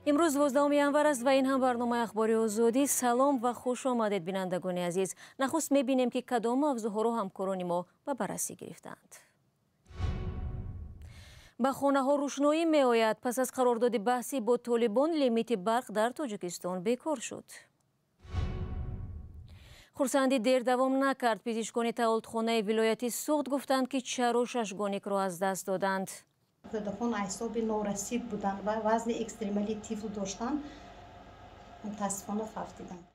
امروز 12 январ است و این هم برنامه اخباری آزادی. سلام و خوش آمدید بینندگان عزیز. نخست میبینیم که کدام موضوعها را همکاران ما به بررسی گرفتند. به خانه ها روشنایی می آید. پس از قرارداد بحثی با طالبان لیمیت برق در تاجیکستان بیکار شد. خورسندی دیر دوام نکرد. پزشکان تولدخانه ولایتی سوخت گفتند که چرا ششگانیک را از دست دادند. کودکان اعصاب نارسید بودند و وزن اکستریمالی طفل داشتند، متاسفانه فوتیدند.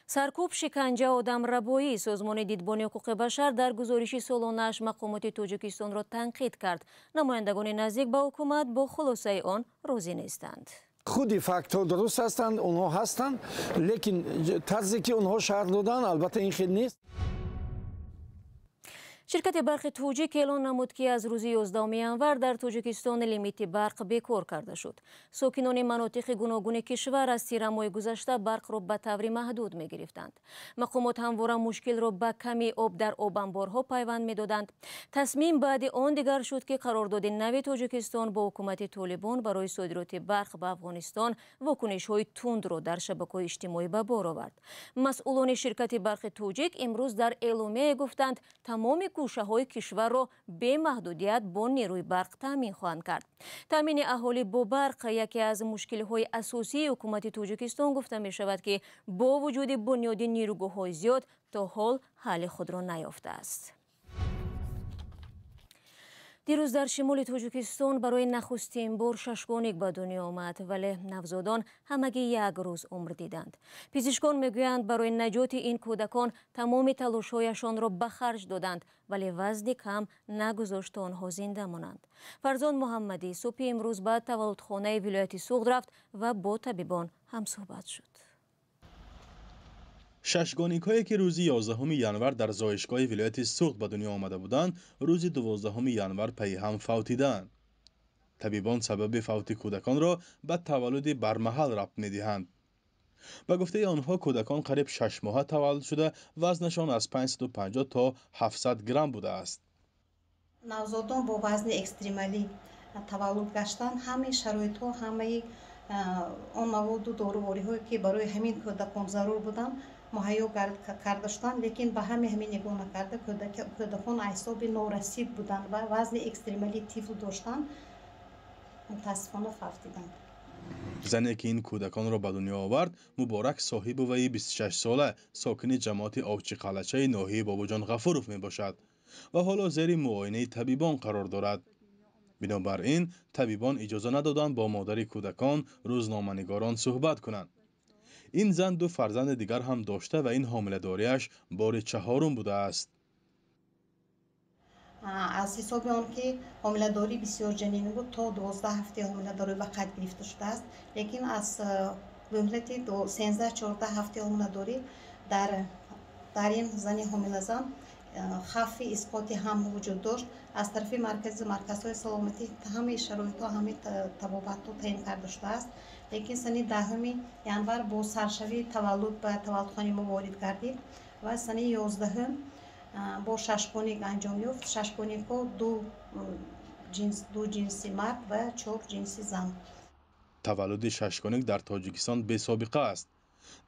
سرکوب، شکنجه، آدم ربایی. سازمان دیدبان حقوق بشر در گزارش سالانه‌اش مقامات تاجیکستان را تنقید کرد. نمایندگان نزدیک به حکومت با خلاصه آن راضی نیستند. خودی فکت ها درست هستند، اونها هستند، لیکن طرزی که اونها شرح دادن البته این خیلی نیست. شرکت برق توجیک اعلان نمود که از روز 11 ینور در تاجیکستان لیمیت برق بیکار کرده شد. ساکنان مناطق گوناگون کشور از تیر ماه گذشته برق را به طور محدود می گرفتند. مقامات همواره مشکل را به کمی آب در آب انبارها پیوند می دادند. تصمیم بعد آن دیگر شد که قرارداد نو تاجیکستان با حکومت طالبان برای صادرات برق به افغانستان واکنش های تند را در شبکه‌های اجتماعی به بار آورد. مسئولان شرکت برق توجیک امروز در اعلامیه گفتند تمام گوشه های کشور را به محدودیت با نیروی برق تامین خواهند کرد. تامین اهالی با برق یکی از مشکل های اساسی حکومت تاجیکستان گفته می شود که با وجود بنیاد نیروگاه های زیاد تا حال حل خود را نیافته است. دیروز در شمال تاجیکستان برای نخستین بار ششگانیک به دنیا آمد، ولی نوزادان همگی یک روز عمر دیدند. پزشکان میگویند برای نجات این کودکان تمام تلاش‌هایشان را به خرج دادند، ولی وزن کم نگذاشت آنها زنده مانند. فرزان محمدی صبح امروز به تولدخانه ولایتی سوخت رفت و با طبیبان هم صحبت شد. ششگانیک هایی که روز 11 ینور در زایشگاه ولایت سوخت به دنیا آمده بودند، روز 12 ینور پی هم فوتیدند. طبیبان سبب فوت کودکان را به تولد برمحل ربط می‌دهند. به گفته آنها کودکان قریب 6 ماه تولد شده، وزنشان از 550 تا 700 گرم بوده است. نوزادان با وزن اکستریمالی تولد گشتند. همه شرایط ها، همه آن مواد و داروهایی که برای همین کودکان ضرور بودند مهیا کردشتند، لیکن به همین نگاه نکرده کودکان اعصاب نارسید بودند و وزن اکستریمالی طفل داشتند، متاسفانه فوتیدند. زنی که این کودکان را به دنیا آورد مبارک صاحب وی 26 ساله ساکن جماعت آوچی قلچه ناحیه باباجان غفوروف می باشد و حالا زیر معاینه طبیبان قرار دارد. بنابراین طبیبان اجازه ندادند با مادر کودکان روزنامه‌نگاران صحبت کنند. این زن 2 فرزند دیگر هم داشته و این حامله‌داریش بار 4م بوده است. از حساب آن که حامله‌داری بسیار جنین بود تا 12 هفته حامله‌داری به قید گرفته شده است، لیکن از مهلت 13-14 هفته حامله‌داری در این زن حامله زن خف اسقاط هم وجود داشت. از طرف مرکزهای سلامتی همه شرایط ها، همه طبابت ها تعیین کرده شده است، لیکن سن 10 ینور با سرشوی تولد به تولدخانه ما وارد گردید و سن 11 با ششگانیک انجام یافت. ششگانیک ها 2 جنسی مرد و 4 جنسی زن. تولد ششگانیک در تاجیکستان بی سابقه است.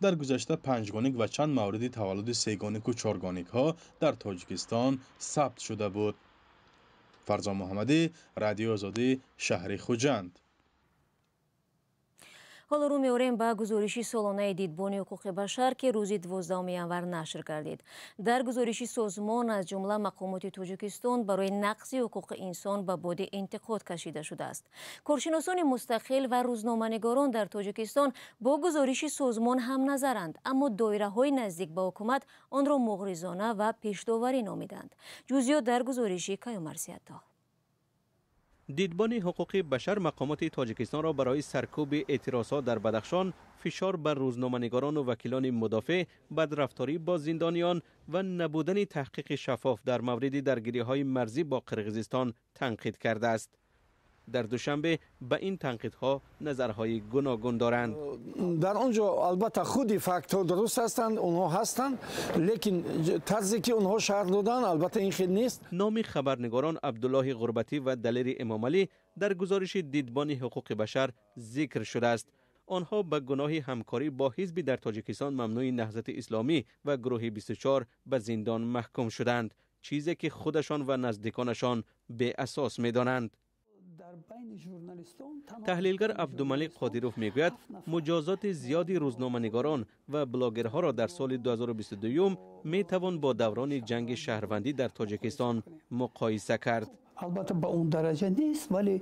در گذشته 5 گانیک و چند مورد تولد 3 گانیک و 4 گانیک ها در تاجیکستان ثبت شده بود. فرزان محمدی، رادیو آزادی، شهر خوجند. حالا رو می‌آوریم به گزارش سالانه دیدبان حقوق بشر که روز 12 ینور نشر گردید. در گزارش سازمان از جمله مقامات تاجیکستان برای نقض حقوق انسان به باد انتقاد کشیده شده است. کارشناسان مستقل و روزنامه‌نگاران در تاجیکستان با گزارش سازمان هم نظرند، اما دایره‌های نزدیک به حکومت آن را مغرضانه و پیش‌داوری نامیدند. جزئیات در گزارش کیومرسی‌عطا. دیدبان حقوق بشر مقامات تاجیکستان را برای سرکوب اعتراضات در بدخشان، فشار بر روزنامه‌نگاران و وکیلان مدافع، بدرفتاری با زندانیان و نبودن تحقیق شفاف در مورد درگیری‌های مرزی با قرقیزستان تنقید کرده است. در دوشنبه به این تنقیدها نظرهای گوناگون دارند. در اونجا البته خودی فاکتور درست هستند، اونها هستند، لیکن طرزی که اونها شرح دادن البته این خیلی نیست. نام خبرنگاران عبدالله غربتی و دلیر امامعلی در گزارش دیدبان حقوق بشر ذکر شده است. آنها به گناه همکاری با حزبی در تاجیکستان ممنوع نهضت اسلامی و گروه 24 به زندان محکوم شدند، چیزی که خودشان و نزدیکانشان به اساس می‌دانند. تحلیلگر عبدالملک قادروف میگوید مجازات زیادی روزنامه‌نگاران و بلاگرها را در سال 2022 میتوان با دوران جنگ شهروندی در تاجیکستان مقایسه کرد. البته به اون درجه نیست، ولی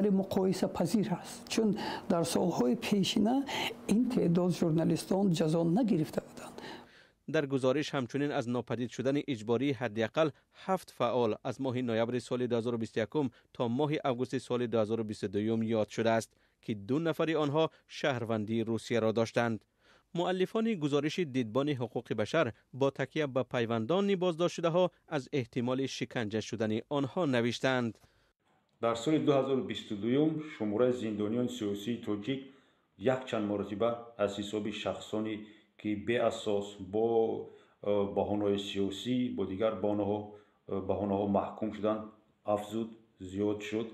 مقایسه پذیر است، چون در سالهای پیشینه این تعداد ژورنالیستان جزا نگرفته بودند. در گزارش همچنین از ناپدید شدن اجباری حداقل 7 فعال از ماه نوامبر سال 2021 تا ماه آگوست سال 2022 یاد شده است که 2 نفر آنها شهروندی روسیه را داشتند. مؤلفان گزارش دیدبان حقوق بشر با تکیه به پیوندان بازداشت شده ها از احتمال شکنجه شدن آنها نوشتند. در سال 2022 شماره زندانیان سیاسی تاجیک یک چند مرتبه از حساب شخصانی که به اساس با بهانه‌های سیاسی با دیگر بهانه‌ها محکوم شدند افزود، زیاد شد.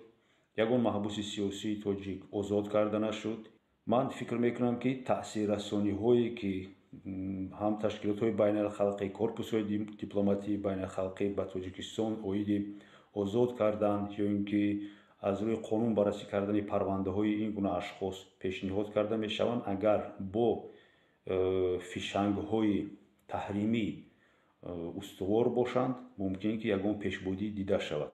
یگان محبوس سیاسی تاجیک آزاد کرده نشد. من فکر میکنم که تاثیررسانی هایی که هم تشکیلات بین الخلقی، کورپوس های دیپلماتی بین الخلقی به تاجیکستان اوید آزاد کردن یا اینکه از روی قانون بررسی کردن پرونده های این گونه اشخاص پیشنهاد کرده می شوند، اگر با فیشنگ های تحریمی استوار باشند ممکن که یگان پیشبودی دیده شود.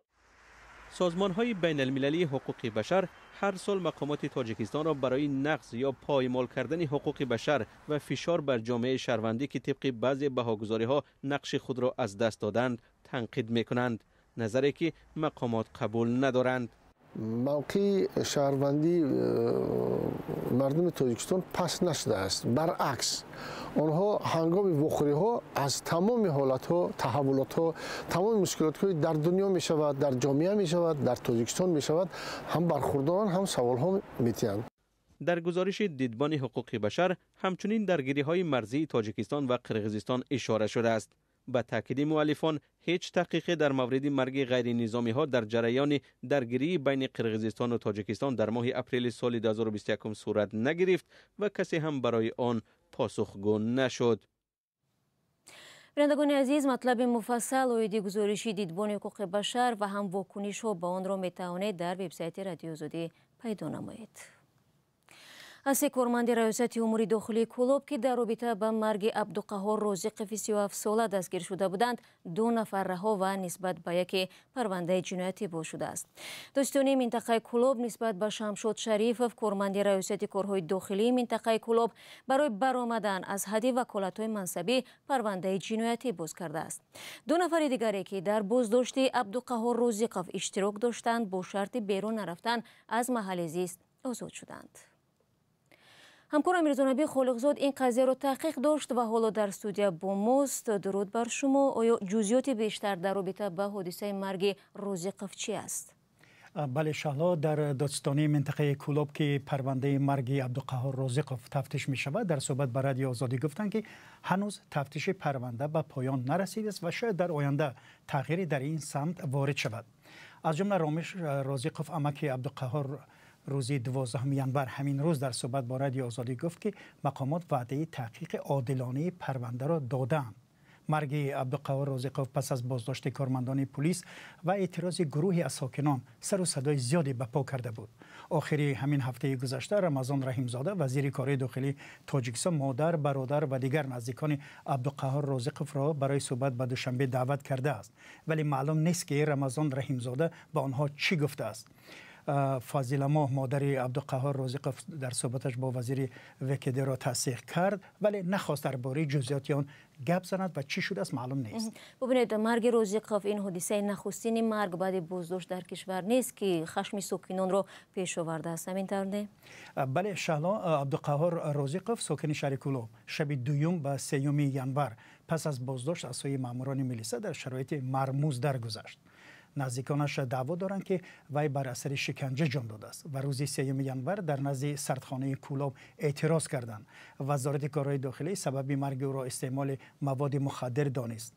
سازمان های بین المللی حقوق بشر هر سال مقامات تاجیکستان را برای نقض یا پایمال کردن حقوق بشر و فشار بر جامعه شهروندی که طبق بعضی بهاگزاری ها نقش خود را از دست دادند تنقید می کنند، نظری که مقامات قبول ندارند. موقع شهروندی مردم تاجیکستان پس نشده است، برعکس آنها هنگام وقوع ها از تمام حالت ها، تحولات ها، تمام مشکلات های در دنیا می شود، در جامعه می شود، در تاجیکستان می شود، هم برخورداران هم سوال ها میتیند. در گزارش دیدبان حقوق بشر همچنین درگیری های مرزی تاجیکستان و قرقیزستان اشاره شده است. به تاکید مؤلفان هیچ تحقیقی در مورد مرگ غیر نظامی ها در جریان درگیری بین قرقیزستان و تاجیکستان در ماه اپریل سال 2021 صورت نگرفت و کسی هم برای آن پاسخگو نشد. بینندگان عزیز، مطلب مفصل اویدی گزارشی دیدبان حقوق بشر و هم واکنش ها به آن را می توانید در وبسایت رادیو آزادی پیدا نمایید. از کارمند ریاست امور داخلی کلوب که در رابطه با مرگ عبدالقهار رازقف 37 ساله دستگیر شده بودند 2 نفر رها و نسبت به یک پرونده جنایتی با شده است. دستانی منطقه کلوب نسبت به شمشاد شریفов کارمند ریاست کارهای داخلی منطقه کلوب برای برآمدن از حد وکالت‌های منصبی پرونده جنایتی باز کرده است. 2 نفر دیگری که در بازداشت عبدالقهار رازقف اشتراک داشتند با شرط بیرون نرفتن از محل زیست آزاد شدند. همکارم میرزانبی خالقزاد این قضیه را تحقیق داشت و حالا در استودیو با ماست. درود بر شما. آیا جزئیات بیشتر در رابطه با حادثه مرگ رازقف چی است؟ بله شهلا، در دادستانی منطقه کلوب که پرونده مرگ عبدالقهار رازقف تفتیش می شود در صحبت با رادیو آزادی گفتند که هنوز تفتیش پرونده به پایان نرسیده است و شاید در آینده تغییری در این سمت وارد شود. از جمله رامش رازقف عمک عبدالقهار روزی 12 ژانویه همین روز در صحبت با رادیو آزادی گفت که مقامات وعده تحقیق عادلانه پرونده را دادند. مرگ عبدالقهار رازقف پس از بازداشت کارمندان پلیس و اعتراض گروهی از ساکنان سر و صدای زیادی به پا کرده بود. آخری همین هفته گذشته رمضان رحیمزاده وزیر کار داخلی تاجیکستان مادر، برادر و دیگر نزدیکان عبدالقهار رازقف را برای صحبت به دوشنبه دعوت کرده است، ولی معلوم نیست که رمضان رحیمزاده به آنها چی گفته است. فاضله ماه مادر عبدالقهار رازقف در صحبتش با وزیر وکیده را تصدیق کرد، ولی نخواست درباره جزئیات آن گپ زند و چی شده است معلوم نیست. ببینید، مرگ رازقف این حادثه نخستین مرگ بعد بازداشت در کشور نیست که خشم ساکنان را پیش آورده است، همینطور نه؟ بله شهلا، عبدالقهار رازقف ساکن شهر کلوب شب 2 و 3 ژانویه پس از بازداشت از سوی ماموران ملیسا در شرایط مرموز درگذشت. نزدیکانش دعوا دارند که وی بر اثر شکنجه جان داده است و روز 3 ژانویه در نزد سردخانه کولاب اعتراض کردند. وزارت کارهای داخلی سبب مرگ او را استعمال مواد مخدر دانست.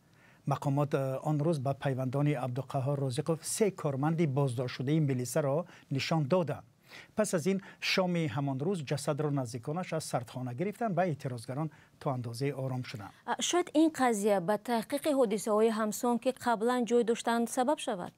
مقامات آن روز به پیوندان عبدالقهار رازقوف 3 کارمند بازداشت شده ملیسه را نشان دادند. پس از این شام همان روز جسد را نزدیکانش از سردخانه گرفتند و اعتراضگران تا اندازه آرام شدند. شاید این قضیه به تحقیق حادثه های همسان که قبلا جای داشتند سبب شود.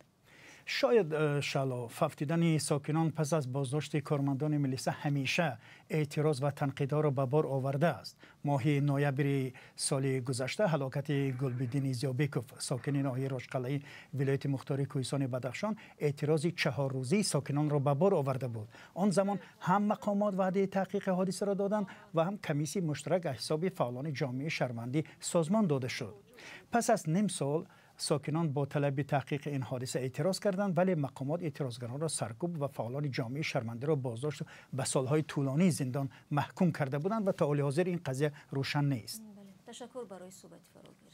شاید شلاف افتیدن ساکنان پس از بازداشت کارمندان ملیسه همیشه اعتراض و تنقیدها را به بار آورده است. ماه نوامبر سال گذشته هلاکت گلبدین زیابکوف ساکن ناحیه راجقلعه ولایت مختار کوهستان بدخشان اعتراض 4 روزه ساکنان را به بار آورده بود. آن زمان هم مقامات وعده تحقیق حادثه را دادند و هم کمیسی مشترک حساب فعالان جامعه شهروندی سازمان داده شد. پس از نیم سال ساکنان با طلب تحقیق این حادثه اعتراض کردند، ولی مقامات اعتراضگران را سرکوب و فعالان جامعه شرمنده را بازداشت و به سالهای طولانی زندان محکوم کرده بودند و تا حال حاضر این قضیه روشن نیست. تشکر برای صحبت فراگیر.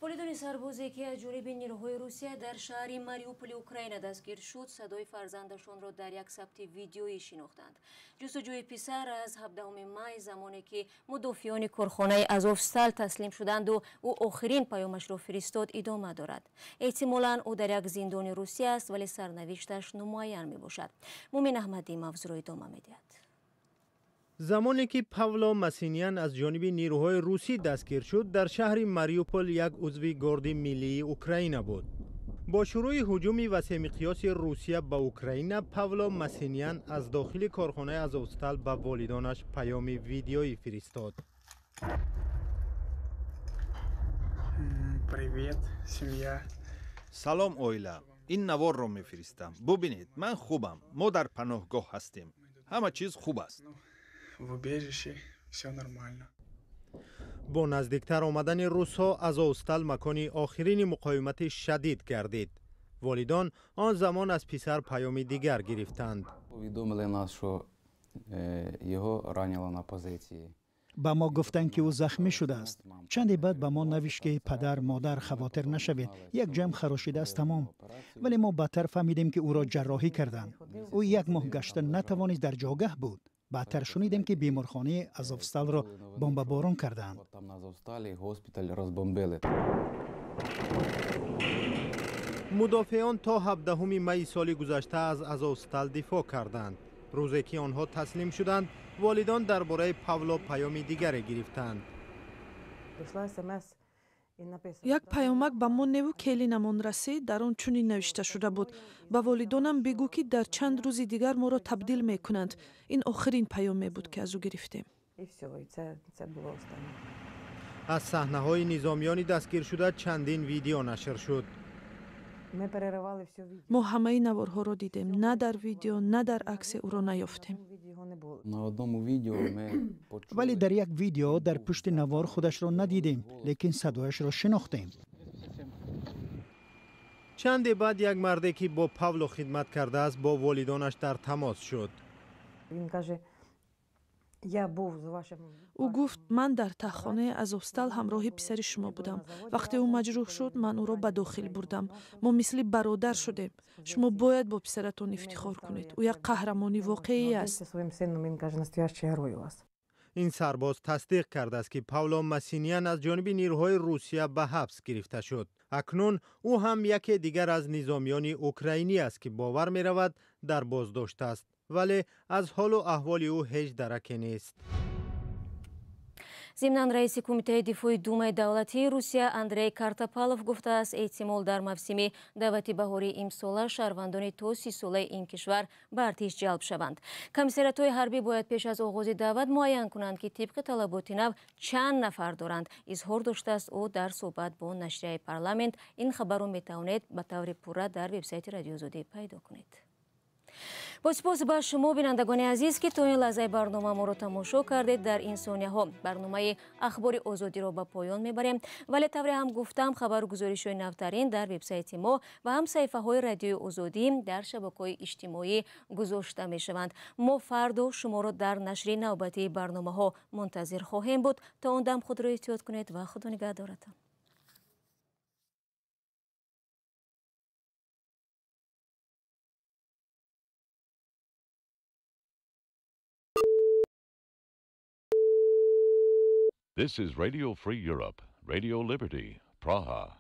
ولیدان سربازی که از جانب نیروهای روسیه در شهر ماریوپول اوکراین دستگیر شد صدای فرزندشان را در یک ثبت ویدیویی شناختند. جستجوی پسر از 17 می زمانی که مدافعان کارخانه آزوفستال تسلیم شدند و او آخرین پیامش را فرستاد ادامه دارد. احتمالاً او در یک زندان روسیه است ولی سرنوشتش نامعین می باشد. مومن احمدی موضوع را ادامه می‌دهد. زمانی که پاولو ماسینیان از جانب نیروهای روسی دستگیر شد در شهر ماریوپول یک عضو گارد ملی اوکراین بود. با شروع هجوم وسیع مقیاس روسیه به اوکراین پاولو ماسینیان از داخل کارخانه آزوفستال به والدانش پیام ویدیویی فرستاد. سلام اویلا، این نوار را میفرستم. ببینید من خوبم. ما در پناهگاه هستیم. همه چیز خوب است. با نزدیکتر آمدن روس‌ها آزوفستال مکان آخرین مقاومت شدید گردید. والدان آن زمان از پسر پیام دیگر گرفتند. با ما گفتند که او زخمی شده است. چندی بعد با ما نوشت که پدر مادر خواطر نشوید، یک جمع خراشیده است تمام. ولی ما بدتر فهمیدیم که او را جراحی کردند. او 1 ماه گشته نتوانست در جاگه بود. بعدتر شنیدیم که بیمارخانه آزوفستال را بمباران کردند. مدافعان تا 17 می سال گذشته از آزوفستال دفاع کردند. روزی که آنها تسلیم شدند، والدان درباره پاولو پیام دیگری گرفتند. یک پیامک به ما نیو کلینمان رسید. در آن چنین نوشته شده بود: به والدانم بگو که در چند روز دیگر ما را تبدیل میکنند. این آخرین پیامی بود که از او گرفتیم. از صحنه‌های نظامیان دستگیر شده چندین ویدیو نشر شد. ما همه نوارها را دیدیم. نه در ویدیو نه در عکس او را نیافتیم. ولی در یک ویدیو در پشت نوار خودش را ندیدیم، لیکن صدایش را شناختیم. چند بعد یک مردی که با پاولو خدمت کرده است با والدانش در تماس شد. او گفت من در تخانه آزوفستال همراه پسر شما بودم. وقتی او مجروح شد من او را به داخل بردم. ما مثل برادر شدیم. شما باید با پسرتون افتخار کنید. او یک قهرمانی واقعی است. این سرباز تصدیق کرده است که پاولو ماسینیان از جانب نیروهای روسیه به حبس گرفته شد. اکنون او هم یکی دیگر از نظامیان اوکراینی است که باور می رود در بازداشت است، ولی از حال و احوال او هیچ درکی نیست. ضمناً رئیس کمیته دفاع دومای دولتی روسیه اندرей کартопалов گفته است احتمال در موسم دعوت بهاری امسال شهروندان تا 30 ساله این کشور به ارتش جلب شوند. کمیساریات‌های حربی باید پیش از آغاز دعوت معین کنند که طبق طلبات نو چند نفر دارند. اظهار داشته است او در صحبت با نشریه پارلمنت. این خبر را میتوانید به طور پوره در وبسایت رادیو آزادی پیدا کنید. با سپاس به شما بینندگان عزیز که تا این لحظه برنامه ما را تماشا کردید. در این ثانیه ها برنامه اخبار آزادی را به پایان میبریم، ولی طوری هم گفتم خبرگزاری‌های نوترین در وبسایت ما و هم صفحه های رادیو آزادی در شبکه‌های اجتماعی گذاشته میشوند. ما فردا شما را در نشر نوبتی برنامه ها منتظر خواهیم بود. تا اون دم خود را احتیاط کنید و خدا نگهدارتان. This is Radio Free Europe, Radio Liberty, Praha.